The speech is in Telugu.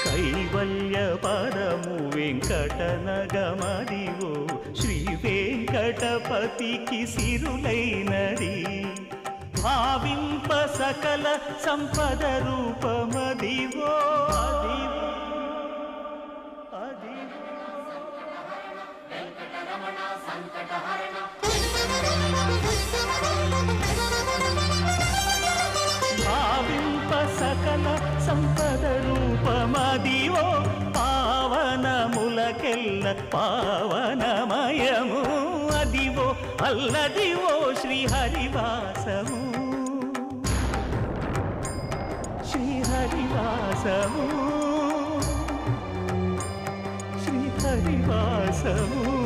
కైవల్య పరము వెంకటనగమదివో శ్రీ వెంకటపతికి సిరులైనది భావింప సకల సంపద రూపమదివో భావింప సకల సంపద రూపమదివో పావనములకెల్ల పావనమయము అదివో అల్లదివో శ్రీహరివాసము శ్రీహరివాసము శ్రీహరివాసము